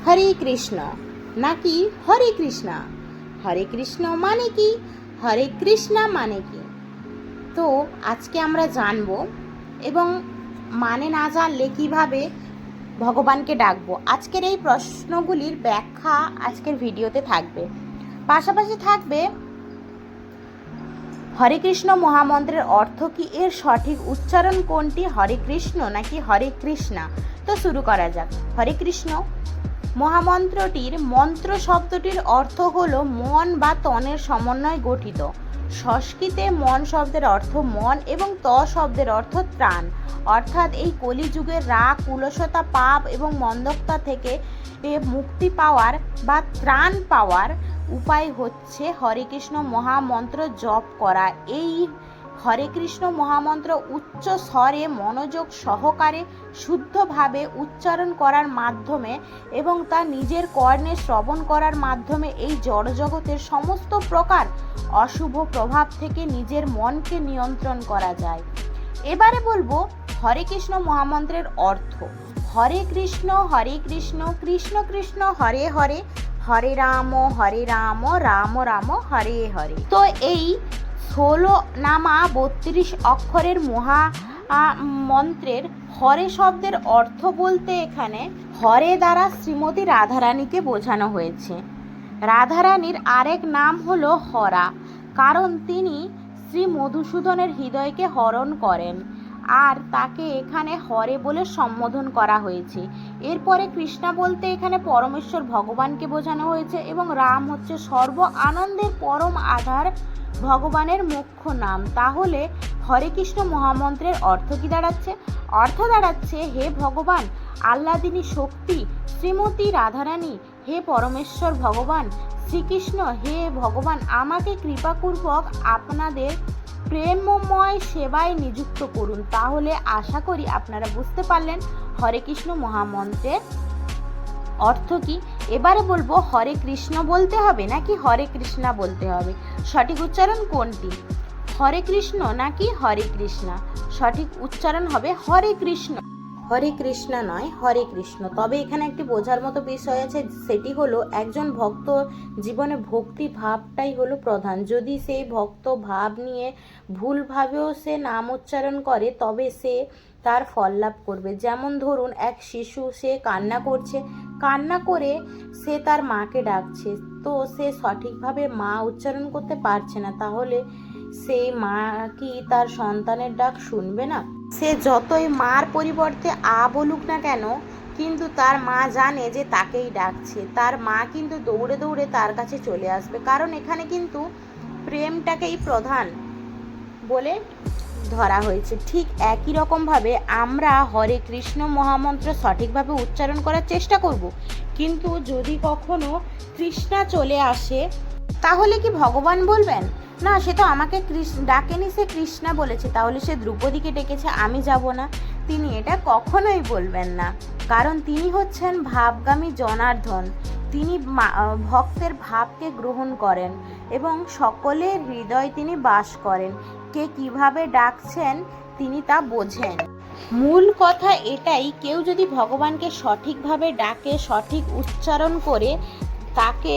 হরে কৃষ্ণ নাকি হরে কৃষ্ণা? হরে কৃষ্ণ মানে কি, হরে কৃষ্ণা মানে কি? তো আজকে আমরা জানব, এবং মানে না জানলে কিভাবে ভগবানকে ডাকবো, আজকের এই প্রশ্নগুলির ব্যাখ্যা আজকের ভিডিওতে থাকবে। পাশাপাশি থাকবে হরে কৃষ্ণ মহামন্ত্রের অর্থ কি, এর সঠিক উচ্চারণ কোনটি, হরে কৃষ্ণ নাকি হরে কৃষ্ণা? তো শুরু করা যাক। হরে কৃষ্ণ মহামন্ত্রটির মন্ত্র শব্দটির অর্থ হলো মন বা তনের সমন্বয়ে গঠিত। সংস্কৃতে মন শব্দের অর্থ মন এবং ত শব্দের অর্থ ত্রাণ, অর্থাৎ এই কলিযুগের রাগ, কুলসতা, পাপ এবং মন্দকতা থেকে মুক্তি পাওয়ার বা ত্রাণ পাওয়ার উপায় হচ্ছে হরে কৃষ্ণ মহামন্ত্র জপ করা। এই হরে কৃষ্ণ মহামন্ত্র উচ্চ স্বরে মনোযোগ সহকারে শুদ্ধভাবে উচ্চারণ করার মাধ্যমে এবং তা নিজের কর্ণে শ্রবণ করার মাধ্যমে এই জড়জগতের সমস্ত প্রকার অশুভ প্রভাব থেকে নিজের মনকে নিয়ন্ত্রণ করা যায়। এবারে বলবো হরে কৃষ্ণ মহামন্ত্রের অর্থ। হরে কৃষ্ণ কৃষ্ণ কৃষ্ণ হরে হরে, হরে রাম রাম রাম হরে হরে। তো এই 16 নামা 32 অক্ষরের মন্ত্রের হরে শব্দের অর্থ বলতে এখানে হরে দ্বারা শ্রীমতী রাধারানীকে বোঝানো হয়েছে। রাধারানীর আরেক নাম হলো হরা, কারণ তিনি শ্রী মধুসূদনের হৃদয়কে হরণ করেন, আর তাকে এখানে হরে বলে সম্বোধন করা হয়েছে। এরপরে কৃষ্ণা বলতে এখানে পরমেশ্বর ভগবানকে বোঝানো হয়েছে, এবং রাম হচ্ছে সর্ব আনন্দের পরম আধার, ভগবানের মুখ্য নাম। তাহলে হরে কৃষ্ণ মহামন্ত্রের অর্থ কি দাঁড়াচ্ছে? অর্থ দাঁড়াচ্ছে, হে ভগবান আহ্লাদিনী শক্তি শ্রীমতী রাধারানী, হে পরমেশ্বর ভগবান শ্রীকৃষ্ণ, হে ভগবান আমাকে কৃপাপূর্বক আপনাদের প্রেমময় সেবায় নিযুক্ত করুন। তাহলে আশা করি আপনারা বুঝতে পারলেন হরে কৃষ্ণ মহামন্ত্রের অর্থ কি। এবারে বলবো হরে কৃষ্ণ বলতে হবে নাকি হরে কৃষ্ণা বলতে হবে, সঠিক উচ্চারণ কোনটি, হরে কৃষ্ণ নাকি হরে কৃষ্ণা? সঠিক উচ্চারণ হবে হরে কৃষ্ণ, হরে কৃষ্ণ নয় হরে কৃষ্ণ। তবে এখানে একটি বোঝার মতো বিষয় আছে, সেটি হলো একজন ভক্ত জীবনে ভক্তি ভাবটাই হলো প্রধান। যদি সেই ভক্ত ভাব নিয়ে ভুলভাবেও সে নাম উচ্চারণ করে তবে সে তার ফল লাভ করবে। যেমন ধরুন এক শিশু, সে কান্না করছে, কান্না করে সে তার মাকে ডাকছে, তো সে সঠিকভাবে মা উচ্চারণ করতে পারছে না, তাহলে সেই মা কি তার সন্তানের ডাক শুনবে না? সে যতই মার পরিবর্তে আ বলুক না কেন, কিন্তু তার মা জানে যে তাকেই ডাকছে, তার মা কিন্তু দৌড়ে দৌড়ে তার কাছে চলে আসবে, কারণ এখানে কিন্তু প্রেমটাকেই প্রধান বলে ধরা হয়েছে। ঠিক একই রকমভাবে আমরা হরে কৃষ্ণ মহামন্ত্র সঠিকভাবে উচ্চারণ করার চেষ্টা করব, কিন্তু যদি কখনো তৃষ্ণা চলে আসে তাহলে কি ভগবান বলবেন না সে তো আমাকে ডাকেনি, সে কৃষ্ণা বলেছে, তাহলে সে দ্রৌপদীকে ডেকেছে, আমি যাব না? তিনি এটা কখনোই বলবেন না, কারণ তিনি হচ্ছেন ভাবগামী জনার্দন। তিনি ভক্তের ভাবকে গ্রহণ করেন এবং সকলের হৃদয় তিনি বাস করেন। কে কিভাবে ডাকছেন তিনি তা বোঝেন। মূল কথা এটাই, কেউ যদি ভগবানকে সঠিকভাবে ডাকে, সঠিক উচ্চারণ করে তাকে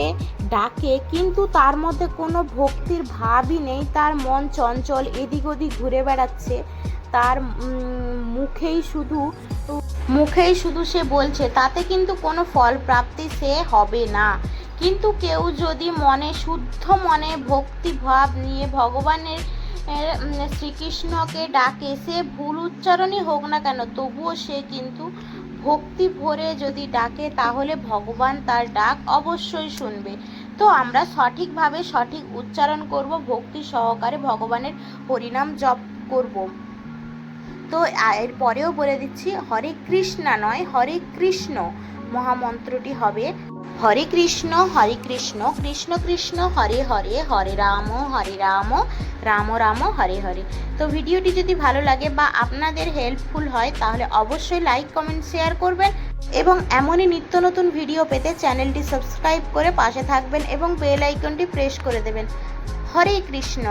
ডাকে, কিন্তু তার মধ্যে কোনো ভক্তির ভাবই নেই, তার মন চঞ্চল, এদিক ওদিক ঘুরে বেড়াচ্ছে, তার মুখেই শুধু সে বলছে, তাতে কিন্তু কোনো ফল প্রাপ্তি সে হবে না। কিন্তু কেউ যদি মনে শুদ্ধ মনে ভক্তি ভাব নিয়ে ভগবানের শ্রীকৃষ্ণকে ডাকে, সে ভুল উচ্চারণই হোক না কেন, তবুও সে কিন্তু ভক্তি ভরে যদি ডাকে তাহলে ভগবান তার ডাক অবশ্যই শুনবে। তো আমরা সঠিকভাবে সঠিক উচ্চারণ করব, ভক্তি সহকারে ভগবানের হরিনাম জপ করব। তো এর পরেও বলে দিচ্ছি, হরে কৃষ্ণা নয় হরে কৃষ্ণ মহামন্ত্রটি হবে হরে কৃষ্ণ কৃষ্ণ কৃষ্ণ হরে হরে, হরে রাম রাম রাম হরে হরে। তো ভিডিওটি যদি ভালো লাগে বা আপনাদের হেল্পফুল হয় তাহলে অবশ্যই লাইক কমেন্ট শেয়ার করবেন, এবং এমনই নিত্য নতুন ভিডিও পেতে চ্যানেলটি সাবস্ক্রাইব করে পাশে থাকবেন এবং বেল আইকনটি প্রেস করে দেবেন। হরে কৃষ্ণ।